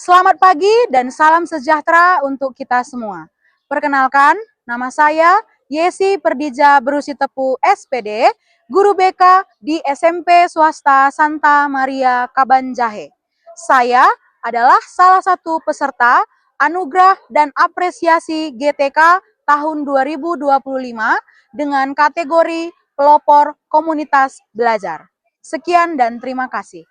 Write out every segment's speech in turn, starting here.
Selamat pagi dan salam sejahtera untuk kita semua. Perkenalkan, nama saya Yesi Perdija Berusitepu SPD, Guru BK di SMP Swasta Santa Maria Kabanjahe. Saya adalah salah satu peserta Anugerah dan Apresiasi GTK tahun 2025 dengan kategori pelopor komunitas belajar. Sekian dan terima kasih.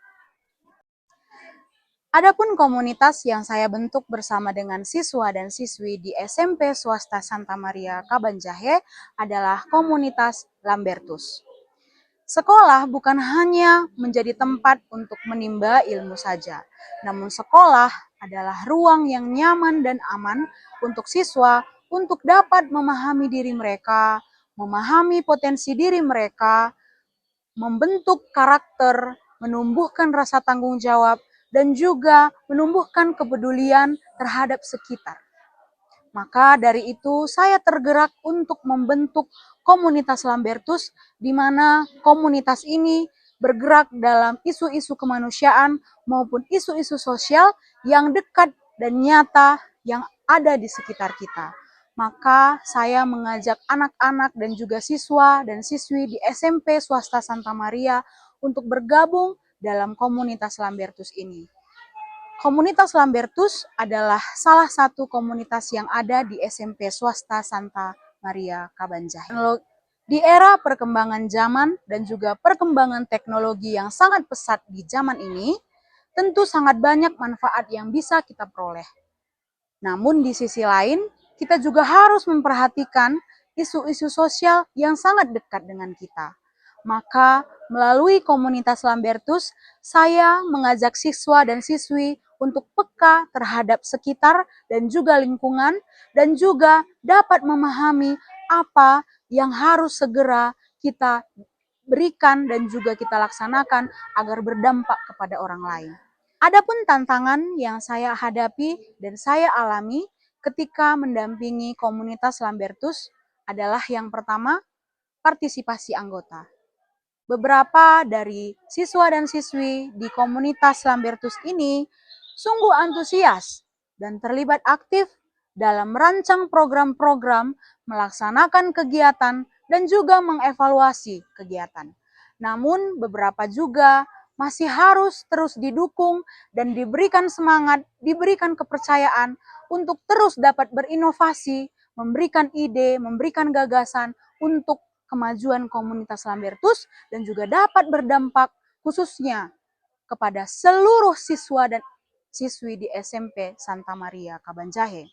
Adapun komunitas yang saya bentuk bersama dengan siswa dan siswi di SMP Swasta Santa Maria Kabanjahe adalah komunitas Lambertus. Sekolah bukan hanya menjadi tempat untuk menimba ilmu saja, namun sekolah adalah ruang yang nyaman dan aman untuk siswa untuk dapat memahami diri mereka, memahami potensi diri mereka, membentuk karakter, menumbuhkan rasa tanggung jawab, dan juga menumbuhkan kepedulian terhadap sekitar. Maka dari itu saya tergerak untuk membentuk komunitas Lambertus, di mana komunitas ini bergerak dalam isu-isu kemanusiaan maupun isu-isu sosial yang dekat dan nyata yang ada di sekitar kita. Maka saya mengajak anak-anak dan juga siswa dan siswi di SMP Swasta Santa Maria untuk bergabung dalam komunitas Lambertus ini. Komunitas Lambertus adalah salah satu komunitas yang ada di SMP Swasta Santa Maria Kabanjahe. Di era perkembangan zaman dan juga perkembangan teknologi yang sangat pesat di zaman ini, tentu sangat banyak manfaat yang bisa kita peroleh. Namun di sisi lain, kita juga harus memperhatikan isu-isu sosial yang sangat dekat dengan kita. Maka melalui komunitas Lambertus, saya mengajak siswa dan siswi untuk peka terhadap sekitar dan juga lingkungan, dan juga dapat memahami apa yang harus segera kita berikan dan juga kita laksanakan agar berdampak kepada orang lain. Adapun tantangan yang saya hadapi dan saya alami ketika mendampingi komunitas Lambertus adalah yang pertama, partisipasi anggota. Beberapa dari siswa dan siswi di komunitas Lambertus ini sungguh antusias dan terlibat aktif dalam merancang program-program, melaksanakan kegiatan, dan juga mengevaluasi kegiatan. Namun beberapa juga masih harus terus didukung dan diberikan semangat, diberikan kepercayaan untuk terus dapat berinovasi, memberikan ide, memberikan gagasan untuk kemajuan komunitas Lambertus dan juga dapat berdampak khususnya kepada seluruh siswa dan siswi di SMP Santa Maria Kabanjahe.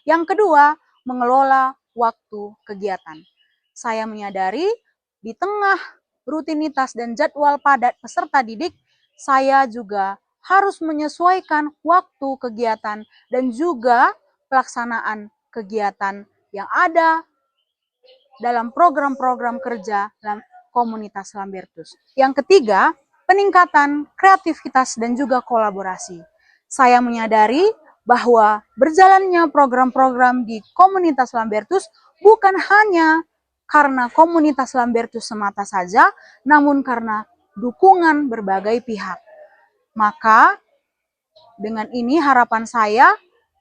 Yang kedua, mengelola waktu kegiatan. Saya menyadari di tengah rutinitas dan jadwal padat peserta didik, saya juga harus menyesuaikan waktu kegiatan dan juga pelaksanaan kegiatan yang ada dalam program-program kerja dalam komunitas Lambertus. Yang ketiga, peningkatan kreativitas dan juga kolaborasi. Saya menyadari bahwa berjalannya program-program di komunitas Lambertus bukan hanya karena komunitas Lambertus semata saja, namun karena dukungan berbagai pihak. Maka dengan ini harapan saya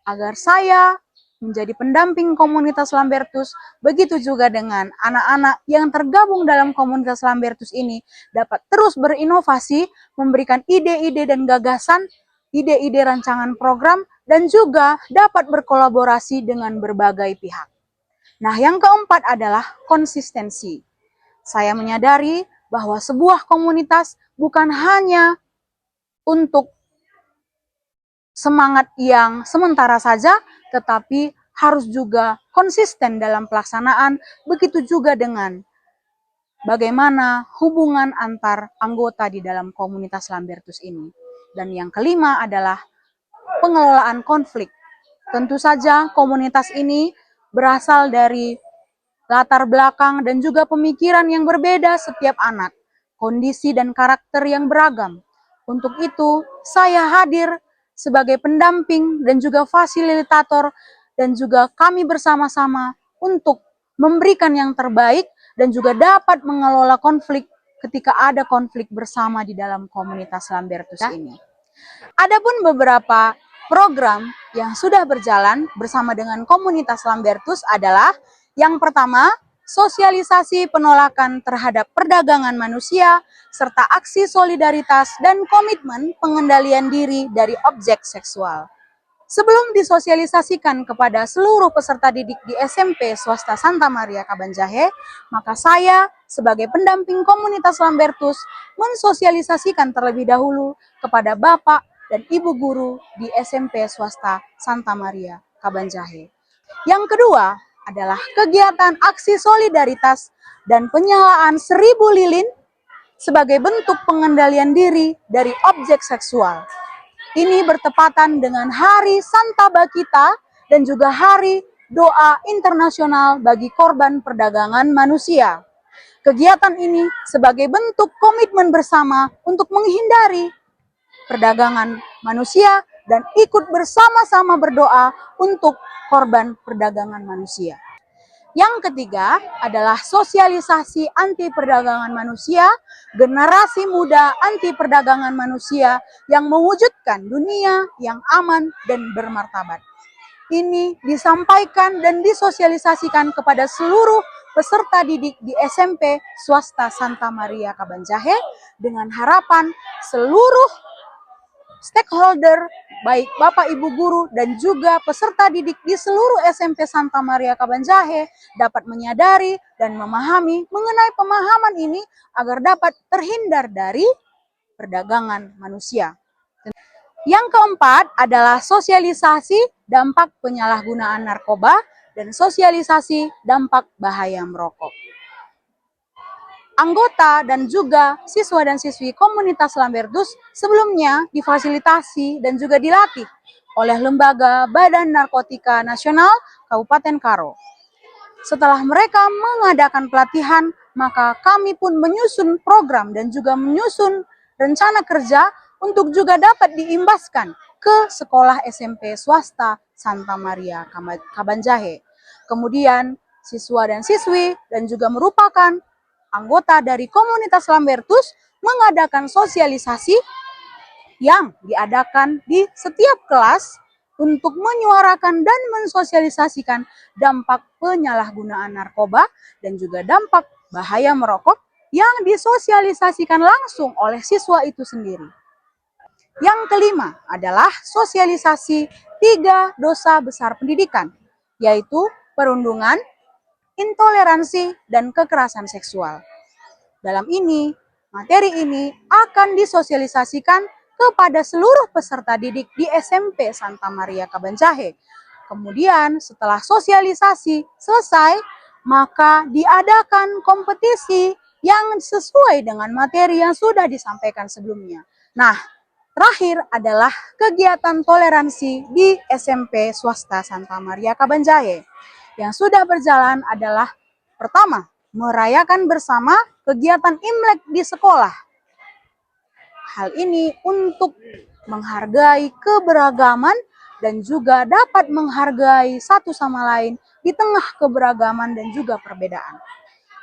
agar saya menjadi pendamping komunitas Lambertus, begitu juga dengan anak-anak yang tergabung dalam komunitas Lambertus ini dapat terus berinovasi, memberikan ide-ide dan gagasan, ide-ide rancangan program, dan juga dapat berkolaborasi dengan berbagai pihak. Nah, yang keempat adalah konsistensi. Saya menyadari bahwa sebuah komunitas bukan hanya untuk semangat yang sementara saja, tetapi harus juga konsisten dalam pelaksanaan, begitu juga dengan bagaimana hubungan antar anggota di dalam komunitas Lambertus ini. Dan yang kelima adalah pengelolaan konflik. Tentu saja komunitas ini berasal dari latar belakang dan juga pemikiran yang berbeda setiap anak, kondisi dan karakter yang beragam. Untuk itu, saya hadir sebagai pendamping dan juga fasilitator dan juga kami bersama-sama untuk memberikan yang terbaik dan juga dapat mengelola konflik ketika ada konflik bersama di dalam komunitas Lambertus ini. Adapun beberapa program yang sudah berjalan bersama dengan komunitas Lambertus adalah yang pertama, sosialisasi penolakan terhadap perdagangan manusia, serta aksi solidaritas dan komitmen pengendalian diri dari objek seksual. Sebelum disosialisasikan kepada seluruh peserta didik di SMP Swasta Santa Maria Kabanjahe, maka saya sebagai pendamping komunitas Lambertus mensosialisasikan terlebih dahulu kepada Bapak dan Ibu guru di SMP Swasta Santa Maria Kabanjahe. Yang kedua adalah kegiatan aksi solidaritas dan penyalaan 1000 lilin sebagai bentuk pengendalian diri dari objek seksual. Ini bertepatan dengan Hari Santa Bakita dan juga Hari Doa Internasional bagi korban perdagangan manusia. Kegiatan ini sebagai bentuk komitmen bersama untuk menghindari perdagangan manusia dan ikut bersama-sama berdoa untuk korban perdagangan manusia. Yang ketiga adalah sosialisasi anti perdagangan manusia, generasi muda anti perdagangan manusia yang mewujudkan dunia yang aman dan bermartabat. Ini disampaikan dan disosialisasikan kepada seluruh peserta didik di SMP Swasta Santa Maria Kabanjahe dengan harapan seluruh stakeholder, baik Bapak Ibu guru dan juga peserta didik di seluruh SMP Santa Maria Kabanjahe dapat menyadari dan memahami mengenai pemahaman ini agar dapat terhindar dari perdagangan manusia. Yang keempat adalah sosialisasi dampak penyalahgunaan narkoba dan sosialisasi dampak bahaya merokok. Anggota dan juga siswa dan siswi komunitas Lambertus sebelumnya difasilitasi dan juga dilatih oleh Lembaga Badan Narkotika Nasional Kabupaten Karo. Setelah mereka mengadakan pelatihan, maka kami pun menyusun program dan juga menyusun rencana kerja untuk juga dapat diimbaskan ke sekolah SMP swasta Santa Maria Kabanjahe. Kemudian siswa dan siswi dan juga merupakan anggota dari komunitas Lambertus mengadakan sosialisasi yang diadakan di setiap kelas untuk menyuarakan dan mensosialisasikan dampak penyalahgunaan narkoba dan juga dampak bahaya merokok yang disosialisasikan langsung oleh siswa itu sendiri. Yang kelima adalah sosialisasi 3 dosa besar pendidikan, yaitu perundungan, intoleransi, dan kekerasan seksual. Dalam ini, materi ini akan disosialisasikan kepada seluruh peserta didik di SMP Santa Maria Kabanjahe. Kemudian setelah sosialisasi selesai, maka diadakan kompetisi yang sesuai dengan materi yang sudah disampaikan sebelumnya. Nah, terakhir adalah kegiatan toleransi di SMP Swasta Santa Maria Kabanjahe. Yang sudah berjalan adalah pertama, merayakan bersama kegiatan Imlek di sekolah. Hal ini untuk menghargai keberagaman dan juga dapat menghargai satu sama lain di tengah keberagaman dan juga perbedaan.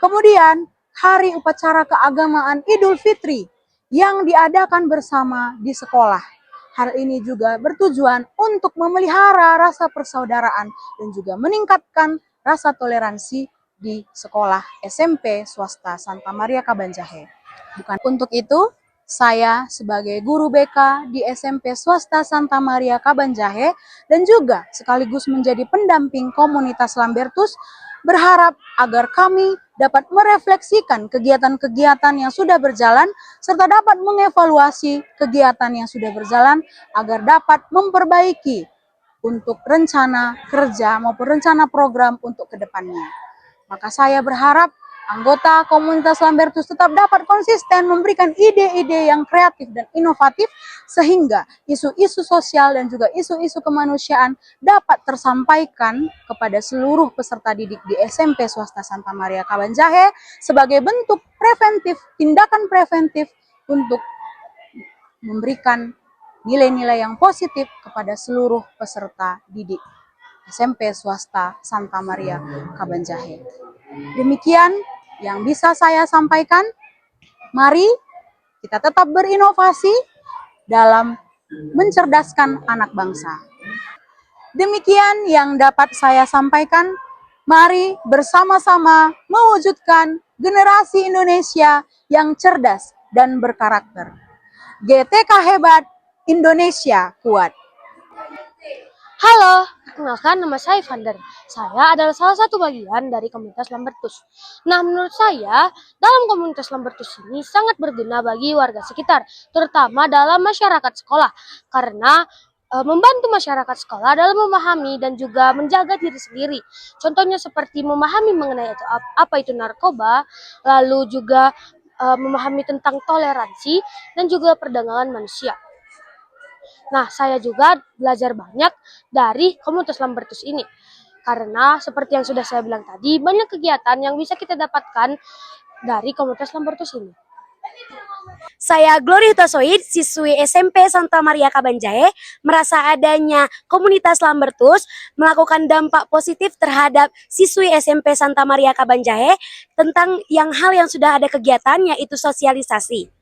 Kemudian, hari upacara keagamaan Idul Fitri yang diadakan bersama di sekolah. Hal ini juga bertujuan untuk memelihara rasa persaudaraan dan juga meningkatkan rasa toleransi di sekolah SMP swasta Santa Maria Kabanjahe. Bukan untuk itu, saya sebagai guru BK di SMP swasta Santa Maria Kabanjahe dan juga sekaligus menjadi pendamping komunitas Lambertus berharap agar kami dapat merefleksikan kegiatan-kegiatan yang sudah berjalan serta dapat mengevaluasi kegiatan yang sudah berjalan agar dapat memperbaiki untuk rencana kerja maupun rencana program untuk kedepannya. Maka saya berharap anggota komunitas Lambertus tetap dapat konsisten memberikan ide-ide yang kreatif dan inovatif sehingga isu-isu sosial dan juga isu-isu kemanusiaan dapat tersampaikan kepada seluruh peserta didik di SMP Swasta Santa Maria Kabanjahe sebagai bentuk preventif, tindakan preventif untuk memberikan nilai-nilai yang positif kepada seluruh peserta didik SMP Swasta Santa Maria Kabanjahe. Demikian yang bisa saya sampaikan. Mari kita tetap berinovasi dalam mencerdaskan anak bangsa. Demikian yang dapat saya sampaikan. Mari bersama-sama mewujudkan generasi Indonesia yang cerdas dan berkarakter. GTK hebat, Indonesia kuat. Halo, perkenalkan nama saya Vander. Saya adalah salah satu bagian dari komunitas Lambertus. Nah, menurut saya, dalam komunitas Lambertus ini sangat berguna bagi warga sekitar, terutama dalam masyarakat sekolah, karena membantu masyarakat sekolah dalam memahami dan juga menjaga diri sendiri. Contohnya seperti memahami mengenai apa itu narkoba, lalu juga memahami tentang toleransi dan juga perdagangan manusia. Nah, saya juga belajar banyak dari komunitas Lambertus ini. Karena seperti yang sudah saya bilang tadi, banyak kegiatan yang bisa kita dapatkan dari komunitas Lambertus ini. Saya Glory Hutasoid, siswi SMP Santa Maria Kabanjahe, merasa adanya komunitas Lambertus melakukan dampak positif terhadap siswi SMP Santa Maria Kabanjahe tentang hal yang sudah ada kegiatan, yaitu sosialisasi.